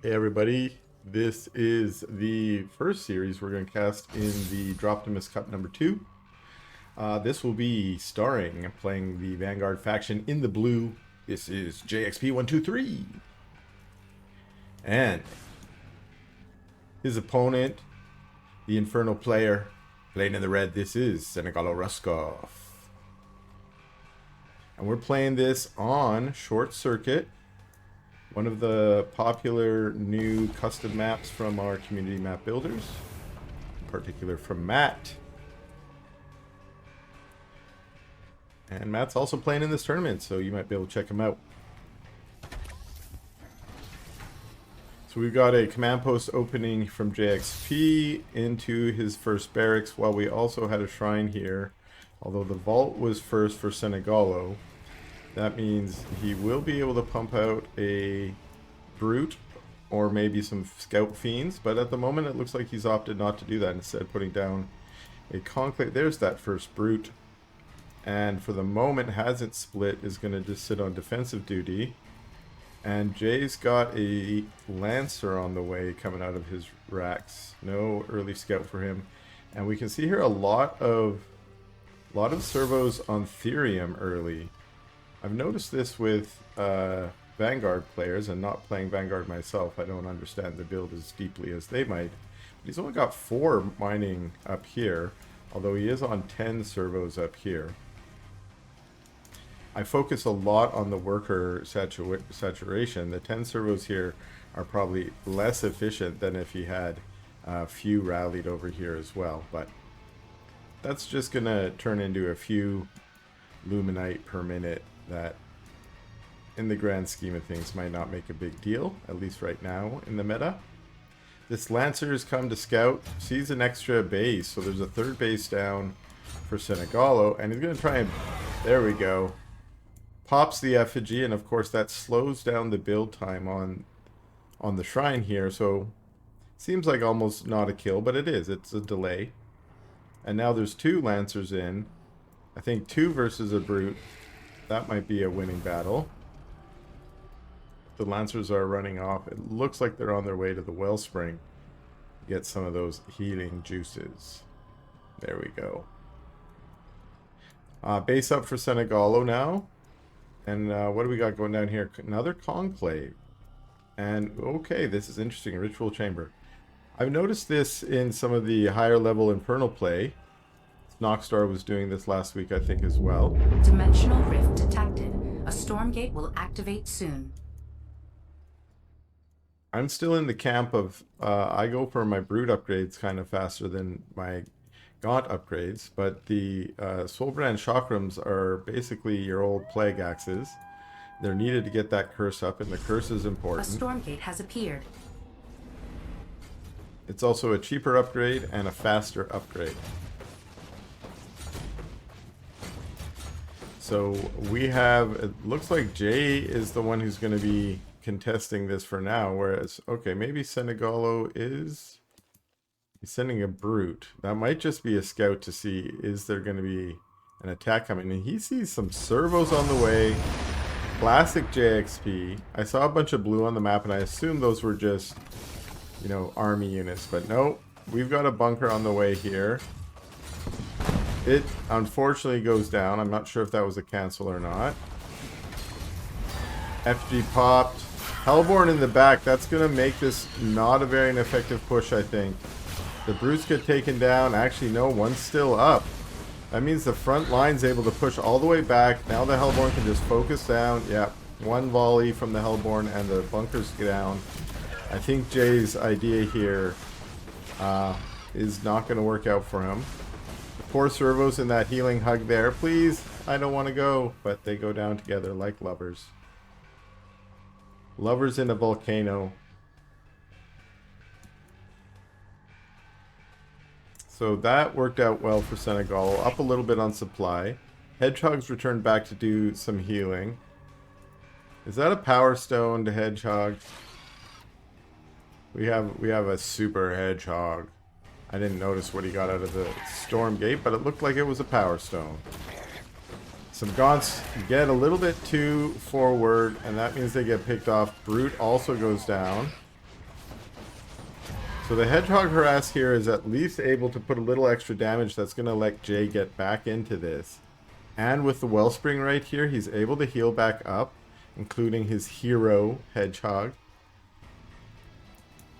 Hey everybody, this is the first series we're going to cast in the Droptimus Cup number 2. This will be starring playing the Vanguard faction in the blue. This is jayxp123. And his opponent, the Infernal player, playing in the red, this is Senagalo Ruskov. And we're playing this on Short Circuit, one of the popular new custom maps from our community map builders, in particular from Matt. And Matt's also playing in this tournament, so you might be able to check him out. So we've got a command post opening from jayxp into his first barracks, while we also had a shrine here. Although the vault was first for Senagalo, that means he will be able to pump out a brute or maybe some scout fiends, but at the moment it looks like he's opted not to do that, instead putting down a conclave. There's that first brute, and for the moment hasn't split, is going to just sit on defensive duty. And Jay's got a lancer on the way coming out of his racks. No early scout for him, and we can see here a lot of servos on Therium early. I've noticed this with Vanguard players, and not playing Vanguard myself, I don't understand the build as deeply as they might. But he's only got 4 mining up here, although he is on 10 servos up here. I focus a lot on the worker saturation. The 10 servos here are probably less efficient than if he had a few rallied over here as well, but that's just going to turn into a few luminite per minute that in the grand scheme of things might not make a big deal, at least right now in the meta. This Lancer has come to scout, sees an extra base, so there's a 3rd base down for Senagalo, and he's going to try and, there we go, pops the effigy, and of course that slows down the build time on the shrine here, so seems like almost not a kill, but it is, it's a delay. And now there's 2 Lancers in, I think 2 versus a brute. That might be a winning battle. The Lancers are running off. It looks like they're on their way to the wellspring to get some of those healing juices. There we go. Base up for Senagalo now. And what do we got going down here? Another conclave. And okay, this is interesting. Ritual chamber. I've noticed this in some of the higher level Infernal play. Noxstar was doing this last week, I think, as well. Dimensional rift detected. A Stormgate will activate soon. I'm still in the camp of, I go for my brute upgrades kind of faster than my gaunt upgrades, but the Soulbrand Chakrams are basically your old plague axes. They're needed to get that curse up, and the curse is important. A Stormgate has appeared. It's also a cheaper upgrade and a faster upgrade. So we have, it looks like Jay is the one who's going to be contesting this for now, whereas, okay, maybe Senagalo is, he's sending a brute. That might just be a scout to see, is there going to be an attack coming? And he sees some servos on the way. Classic jayxp. I saw a bunch of blue on the map, and I assumed those were just, you know, army units, but no, we've got a bunker on the way here. It unfortunately goes down. I'm not sure if that was a cancel or not. FG popped. Hellborn in the back. That's going to make this not a very effective push, I think. The brutes get taken down. Actually, no, one's still up. That means the front line's able to push all the way back. Now the Hellborn can just focus down. Yep, 1 volley from the Hellborn and the bunkers down. I think Jay's idea here is not going to work out for him. Poor servos in that healing hug there. Please, I don't want to go. But they go down together like lovers. Lovers in a volcano. So that worked out well for Senagalo. Up a little bit on supply. Hedgehogs returned back to do some healing. Is that a power stone to Hedgehog? We have a super Hedgehog. I didn't notice what he got out of the Stormgate, but it looked like it was a power stone. Some Gaunts get a little bit too forward, and that means they get picked off. Brute also goes down. So the Hedgehog Harass here is at least able to put a little extra damage that's going to let Jay get back into this. And with the Wellspring right here, he's able to heal back up, including his hero Hedgehog.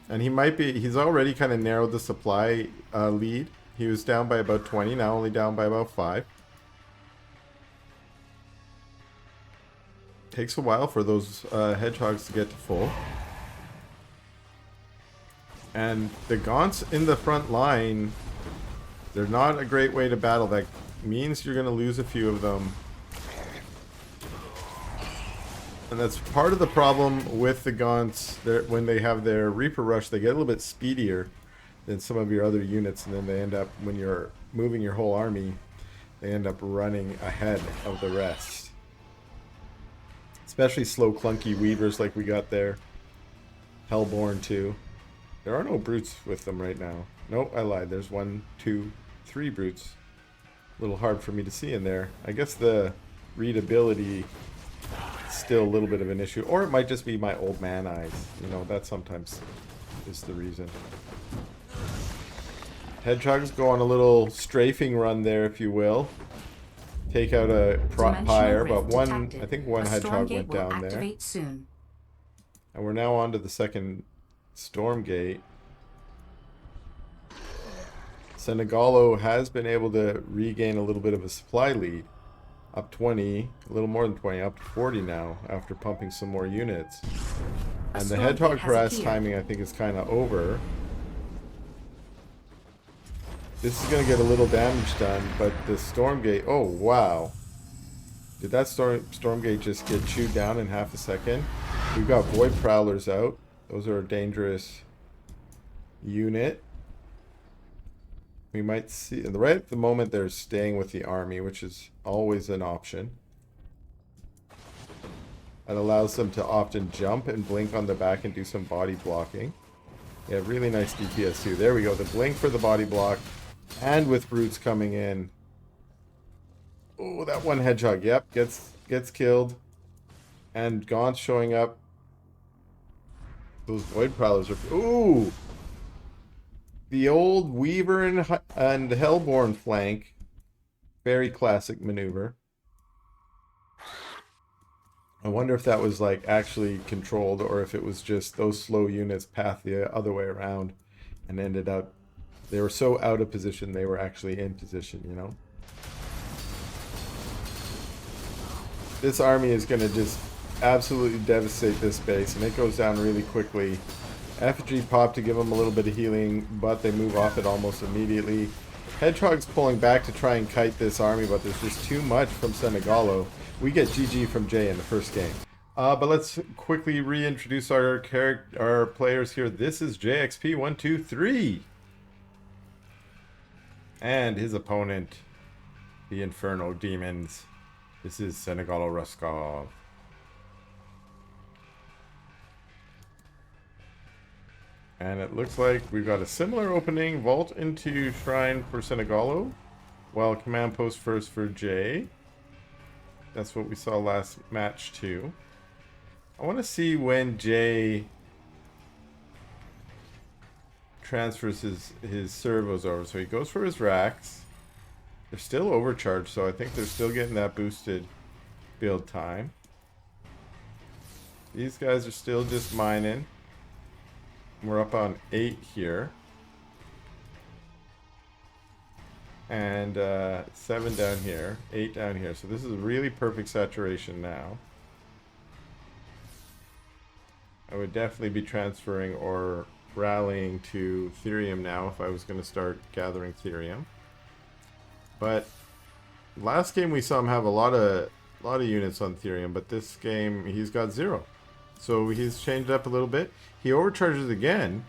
And he's already kind of narrowed the supply lead. He was down by about 20, now only down by about 5. Takes a while for those Hedgehogs to get to full. And the Gaunts in the front line, they're not a great way to battle. That means you're going to lose a few of them. And that's part of the problem with the Gaunts. When they have their Reaper Rush, they get a little bit speedier than some of your other units. And then they end up, when you're moving your whole army, they end up running ahead of the rest. Especially slow, clunky Weavers like we got there. Hellborn too. There are no brutes with them right now. Nope, I lied. There's 1, 2, 3 brutes. A little hard for me to see in there. I guess the readability is still a little bit of an issue. Or it might just be my old man eyes. You know, that sometimes is the reason. Hedgehogs go on a little strafing run there, if you will. Take out a pyre, but I think one Hedgehog went down there. Soon. And we're now on to the second Stormgate. Senagalo has been able to regain a little bit of a supply lead. Up 20, a little more than 20, up to 40 now after pumping some more units. And the Hedgehog Harass timing I think is kind of over. This is going to get a little damage done, but the Stormgate, oh wow. Did that Stormgate just get chewed down in half a second? We've got Void Prowlers out. Those are a dangerous unit. We might see, right at the moment they're staying with the army, which is always an option. That allows them to often jump and blink on the back and do some body blocking. Yeah, really nice DPS too. There we go, the blink for the body block. And with brutes coming in. Oh, that one Hedgehog, yep, gets killed. And Gaunt's showing up. Those Void Prowlers are... Ooh! The old Weaver and Hellborn flank. Very classic maneuver. I wonder if that was like actually controlled or if it was just those slow units path the other way around and ended up... They were so out of position they were actually in position, you know? This army is going to just absolutely devastate this base, and it goes down really quickly. Effigy pop to give them a little bit of healing, but they move off it almost immediately. Hedgehog's pulling back to try and kite this army, but there's just too much from Senagalo. We get GG from Jay in the first game. But let's quickly reintroduce our players here. This is jayxp123. And his opponent, the Inferno Demons. This is Senagalo Ruskov. And it looks like we've got a similar opening. Vault into Shrine for Senagalo, while Command Post first for Jay. That's what we saw last match too. I want to see when Jay transfers his servos over. So he goes for his racks. They're still overcharged, so I think they're still getting that boosted build time. These guys are still just mining. We're up on 8 here. And 7 down here, 8 down here. So this is a really perfect saturation now. I would definitely be transferring or rallying to Therium now if I was going to start gathering Therium. But last game we saw him have a lot of units on Therium, but this game he's got 0. So he's changed up a little bit. He overcharges again.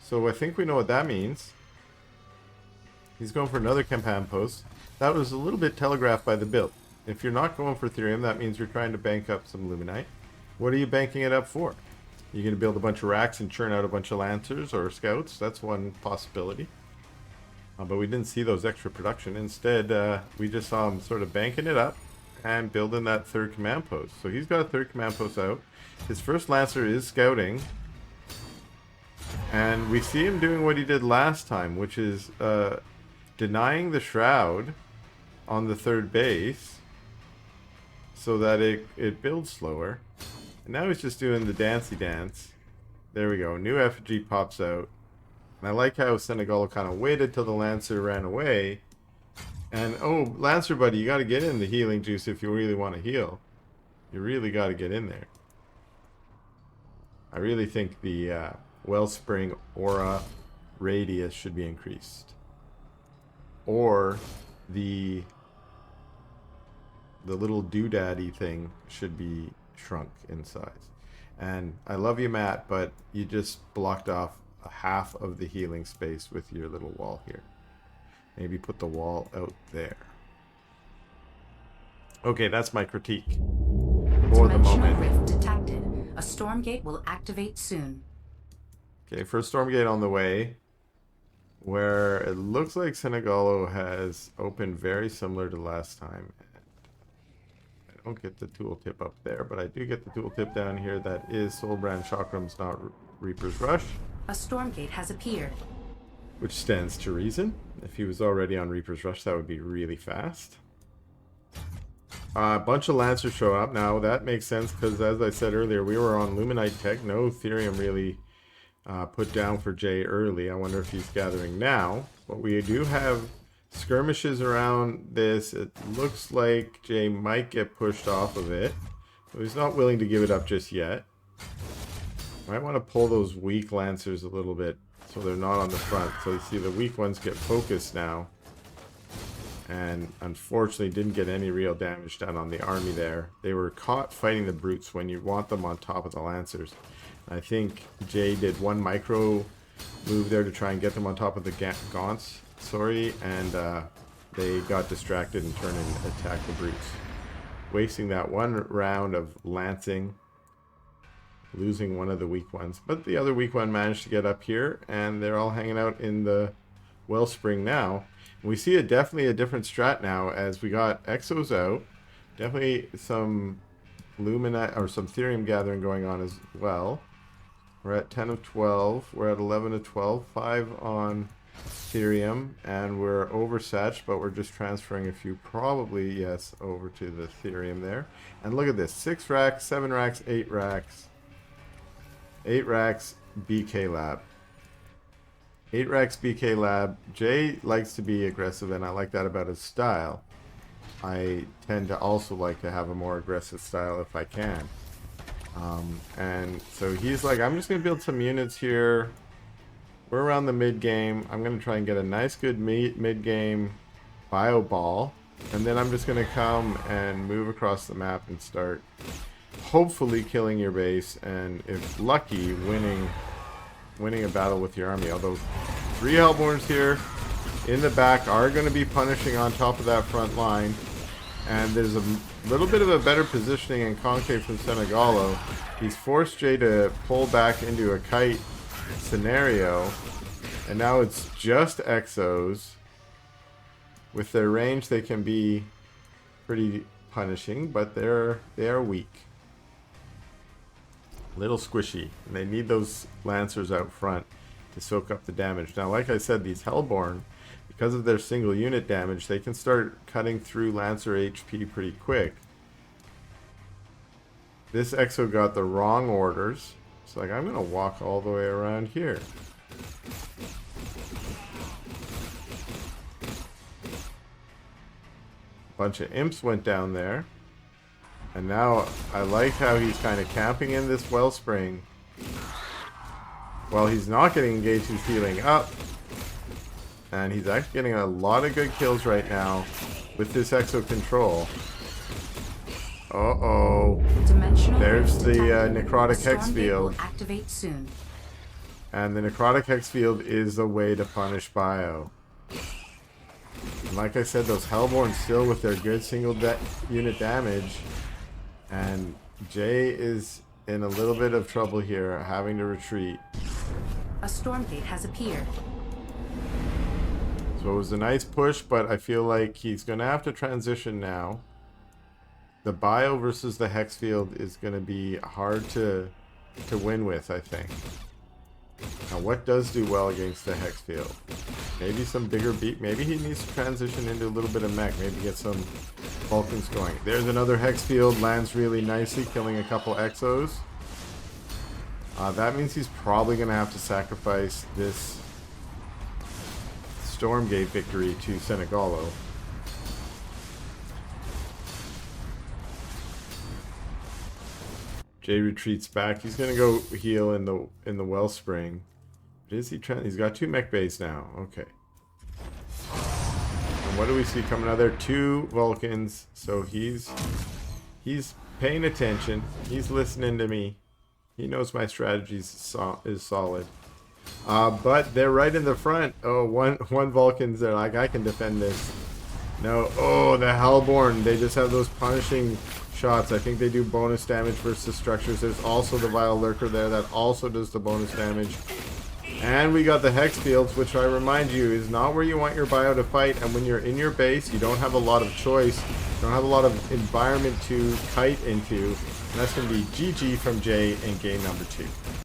So I think we know what that means. He's going for another command post. That was a little bit telegraphed by the build. If you're not going for Therium, that means you're trying to bank up some Luminite. What are you banking it up for? You're going to build a bunch of racks and churn out a bunch of Lancers or Scouts. That's one possibility. But we didn't see those extra production. Instead, we just saw him sort of banking it up and building that third command post. So he's got a third command post out. His first Lancer is scouting. And we see him doing what he did last time, which is denying the shroud on the third base so that it builds slower. And now he's just doing the dancey dance. There we go. New effigy pops out. And I like how Senagalo kind of waited till the Lancer ran away. And, oh, Lancer buddy, you got to get in the healing juice if you really want to heal. You really got to get in there. I really think the Wellspring Aura radius should be increased. Or the little doodaddy thing should be shrunk in size. And I love you, Matt, but you just blocked off a half of the healing space with your little wall here. Maybe put the wall out there. Okay, that's my critique for the moment. Rift detected. A Stormgate will activate soon. Okay, first Stormgate on the way, where it looks like Senagalo has opened very similar to last time. I don't get the tooltip up there, but I do get the tooltip down here. That is Soulbrand Chakrams, not Reaper's Rush. A Stormgate has appeared. Which stands to reason. If he was already on Reaper's Rush, that would be really fast. A bunch of Lancers show up. Now, that makes sense because, as I said earlier, we were on Luminite Tech. No Therium really put down for Jay early. I wonder if he's gathering now. But we do have skirmishes around this. It looks like Jay might get pushed off of it. So he's not willing to give it up just yet. Might want to pull those weak Lancers a little bit so they're not on the front. So you see the weak ones get focused now. And unfortunately didn't get any real damage done on the army there. They were caught fighting the brutes when you want them on top of the Lancers. I think Jay did one micro move there to try and get them on top of the Gaunts, and they got distracted and turned and attacked the brutes. Wasting that one round of lancing, losing one of the weak ones. But the other weak one managed to get up here, and they're all hanging out in the Wellspring now. We see definitely a different strat now as we got Exos out. Definitely some Lumina or some Therium gathering going on as well. We're at 10 of 12. We're at 11 of 12. 5 on Therium. And we're oversatched, but we're just transferring a few probably, yes, over to the Therium there. And look at this. 6 racks, 7 racks, 8 racks. 8 racks, BK Lab. 8 racks BK Lab. Jay likes to be aggressive, and I like that about his style. I tend to also like to have a more aggressive style if I can. And so he's like, I'm just going to build some units here. We're around the mid-game. I'm going to try and get a nice, good mid-game bio ball. And then I'm just going to come and move across the map and start hopefully killing your base. And if lucky, winning a battle with your army. Although 3 Hellborns here in the back are going to be punishing on top of that front line. And there's a little bit of a better positioning in concave from Senagalo. He's forced Jay to pull back into a kite scenario. And now it's just Exos. With their range, they can be pretty punishing, but they are weak. Little squishy, and they need those Lancers out front to soak up the damage. Now, like I said, these Hellborn, because of their single unit damage, they can start cutting through Lancer HP pretty quick. This Exo got the wrong orders. It's like, I'm going to walk all the way around here. Bunch of imps went down there. And now I like how he's kind of camping in this Wellspring. While he's not getting engaged, he's healing up. And he's actually getting a lot of good kills right now with this Exo control. Uh-oh. There's the Necrotic Hex Field. Activate soon. And the Necrotic Hex Field is a way to punish Bio. And like I said, those Hellborn still with their good single unit damage. And Jay is in a little bit of trouble here, having to retreat. A Stormgate has appeared. So it was a nice push, but I feel like he's going to have to transition now. The Bio versus the Hex Field is going to be hard to win with, I think. Now what does do well against the Hex Field? Maybe some bigger beat. Maybe he needs to transition into a little bit of mech. Maybe get some Vulcans going. There's another Hex Field. Lands really nicely, killing a couple Exos. That means he's probably going to have to sacrifice this Stormgate victory to Senagalo. Jay retreats back. He's gonna go heal in the wellspring. But is he trying? He's got 2 mech bays now. Okay. And what do we see coming out there? 2 Vulcans. So he's paying attention. He's listening to me. He knows my strategy is solid. But they're right in the front. Oh, one Vulcan's there. Like, I can defend this. No. Oh, the Hellborn. They just have those punishing shots. I think they do bonus damage versus structures. There's also the Vile Lurker there that also does the bonus damage. And we got the Hex Fields, which I remind you is not where you want your bio to fight. And when you're in your base, you don't have a lot of choice. You don't have a lot of environment to kite into. And that's going to be GG from Jay in game number 2.